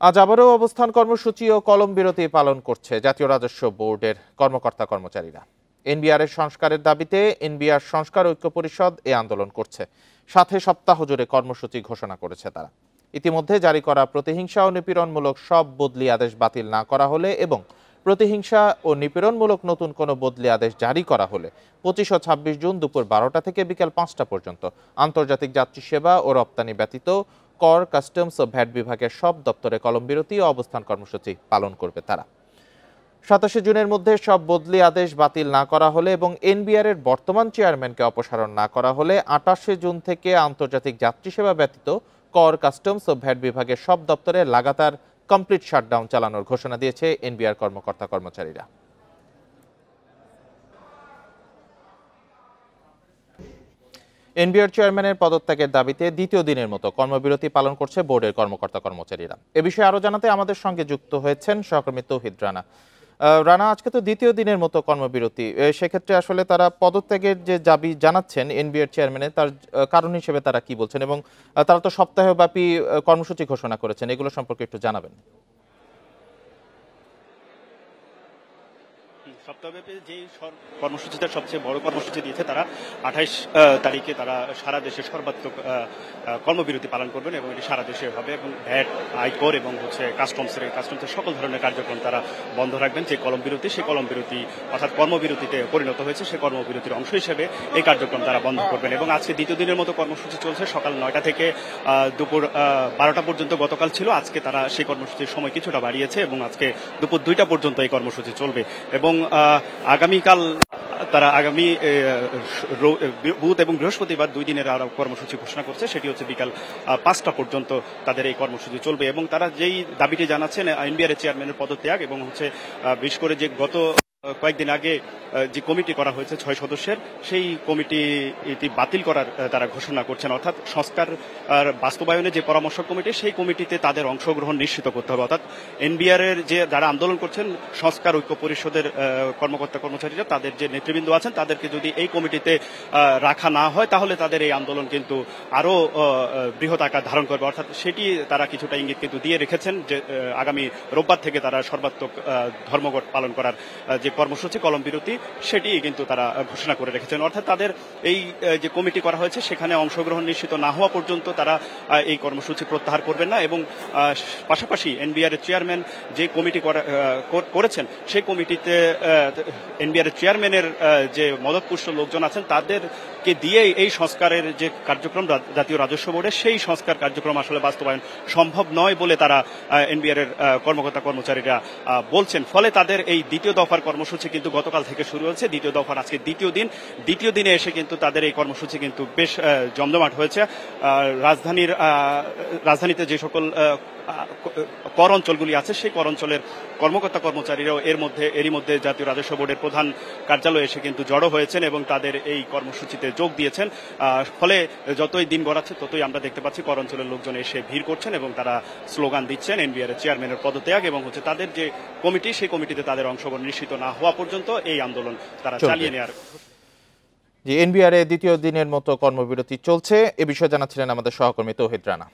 আজ আবারও অবস্থান কর্মসূচি ও কলম বিরতি পালন করছে জাতীয় রাজস্ব বোর্ডের কর্মকর্তা কর্মচারীরা। এনবিআর এর সংস্কারের দাবিতে এনবিআর সংস্কার ঐক্য পরিষদ এই আন্দোলন করছে। সাথে সপ্তাহ জুড়ে কর্মসূচি ঘোষণা করেছে তারা। ইতিমধ্যে জারি করা প্রতিহিংসা ও নিপীড়নমূলক সব বদলি আদেশ বাতিল না করা হলে এবং প্রতিহিংসা ও নিপীড়নমূলক নতুন কোনো বদলি আদেশ জারি করা হলে 25 ও 26 জুন দুপুর 12টা থেকে বিকেল 5টা পর্যন্ত আন্তর্জাতিক যাত্রী সেবা ও রপ্তানি ব্যতীত কর, কাস্টমস ও ভ্যাট বিভাগের সব দপ্তরে কলম বিরতি ও অবস্থান কর্মসূচি পালন করবে তারা। 27 জুনের মধ্যে সব বদলি আদেশ বাতিল না করা হলে এবং এনবিআর এর বর্তমান চেয়ারম্যানকে অপসারণ না করা হলে 28 জুন থেকে আন্তর্জাতিক যাত্রী সেবা ব্যতীত কর, কাস্টমস ও ভ্যাট বিভাগের সব দপ্তরে লাগাতার কমপ্লিট শাটডাউন চালানোর ঘোষণা দিয়েছে এনবিআর কর্মকর্তা কর্মচারীরা। এনবিআর চেয়ারম্যানের পদত্যাগের দাবিতে দ্বিতীয় দিনের মতো কর্মবিরতি পালন করছে বোর্ডের কর্মকর্তা কর্মচারীরা। এ বিষয়ে আরো জানাতে আমাদের সঙ্গে যুক্ত হয়েছেন সহকর্মী তৌহিদ রানা। রানা, আজকে তো দ্বিতীয় দিনের মতো কর্মবিরতি, সেক্ষেত্রে আসলে তারা পদত্যাগের যে দাবি জানাচ্ছেন এনবিআর চেয়ারম্যানের, তার কারণ হিসেবে তারা কি বলছেন এবং তারা তো সপ্তাহব্যাপী কর্মসূচি ঘোষণা করেছেন, এগুলো সম্পর্কে একটু জানাবেন। সপ্তাহব্যাপী যে কর্মসূচিটা সবচেয়ে বড় কর্মসূচি দিয়েছে তারা 28 তারিখে তারা সারা দেশে সর্বাত্মক কর্মবিরতি পালন করবেন এবং এটি সারা দেশে হবে এবং ভ্যাট, আয়কর এবং কাস্টমসের সকল ধরনের কার্যক্রম তারা বন্ধ রাখবেন। যে কলমবিরতি, সেই কলমবিরতি অর্থাৎ কর্মবিরতিতে পরিণত হয়েছে, সেই কর্মবিরতির অংশ হিসেবে এই কার্যক্রম তারা বন্ধ করবেন এবং আজকে দ্বিতীয় দিনের মতো কর্মসূচি চলছে। সকাল 9টা থেকে দুপুর 12টা পর্যন্ত গতকাল ছিল, আজকে তারা সেই কর্মসূচির সময় কিছুটা বাড়িয়েছে এবং আজকে দুপুর 2টা পর্যন্ত এই কর্মসূচি চলবে এবং আগামীকাল তারা আগামী বুধ এবং বৃহস্পতিবার 2 দিনের আরো কর্মসূচি ঘোষণা করছে, সেটি হচ্ছে বিকাল 5টা পর্যন্ত তাদের এই কর্মসূচি চলবে এবং তারা যেই দাবিটি জানাচ্ছেন এনবিআর চেয়ারম্যানের পদত্যাগ এবং বিশেষ করে যে গত কয়েকদিন আগে যে কমিটি করা হয়েছে 6 সদস্যের, সেই কমিটি বাতিল করার তারা ঘোষণা করছেন। অর্থাৎ সংস্কার বাস্তবায়নে যে পরামর্শক কমিটি, সেই কমিটিতে তাদের অংশগ্রহণ নিশ্চিত করতে হবে। অর্থাৎ এনবিআর এর যে যারা আন্দোলন করছেন, সংস্কার ঐক্য পরিষদের কর্মকর্তা কর্মচারীরা, তাদের যে নেতৃবৃন্দ আছেন, তাদেরকে যদি এই কমিটিতে রাখা না হয় তাহলে তাদের এই আন্দোলন কিন্তু আরো বৃহৎ আকার ধারণ করবে। অর্থাৎ সেটি তারা কিছুটা ইঙ্গিত কিন্তু দিয়ে রেখেছেন যে আগামী রোববার থেকে তারা সর্বাত্মক ধর্মঘট পালন করার যে কর্মসূচি, কলম বিরতি, সেটি কিন্তু তারা ঘোষণা করে রেখেছেন। অর্থাৎ তাদের এই যে কমিটি করা হয়েছে সেখানে অংশগ্রহণ নিশ্চিত না হওয়া পর্যন্ত তারা এই কর্মসূচি প্রত্যাহার করবেন না এবং পাশাপাশি এনবিআর চেয়ারম্যান যে কমিটি করেছেন, সেই কমিটিতে এনবিআর চেয়ারম্যানের যে মদতপুষ্ট লোকজন আছেন তাদেরকে দিয়ে এই সংস্কারের যে কার্যক্রম জাতীয় রাজস্ব বোর্ডের, সেই সংস্কার কার্যক্রম আসলে বাস্তবায়ন সম্ভব নয় বলে তারা এনবিআর এর কর্মকর্তা কর্মচারীরা বলছেন। ফলে তাদের এই দ্বিতীয় দফার কর্মসূচি কিন্তু গতকাল থেকে শুরু হয়েছে। দ্বিতীয় দফার আজকে দ্বিতীয় দিনে এসে কিন্তু তাদের এই কর্মসূচি কিন্তু বেশ জমজমাট হয়েছে। রাজধানীতে যে সকল কর অঞ্চলগুলি আছে, সেই কর অঞ্চলের কর্মকর্তা কর্মচারীরাও এরই মধ্যে জাতীয় রাজস্ব বোর্ডের প্রধান কার্যালয়ে এসে কিন্তু জড়ো হয়েছেন এবং তাদের এই কর্মসূচিতে যোগ দিয়েছেন। ফলে যতই দিন গড়াচ্ছে ততই আমরা দেখতে পাচ্ছি কর অঞ্চলের লোকজন এসে ভিড় করছেন এবং তারা স্লোগান দিচ্ছেন এনবিআর চেয়ারম্যানের পদত্যাগ এবং তাদের যে কমিটি, সেই কমিটিতে তাদের অংশগ্রহণ নিশ্চিত না হওয়া পর্যন্ত এই আন্দোলন তারা চালিয়ে নেওয়ার। এনবিআর এর দ্বিতীয় দিনের মতো কর্মবিরতি চলছে, এ বিষয়ে জানাচ্ছিলেন আমাদের সহকর্মী তৌহিদ রানা।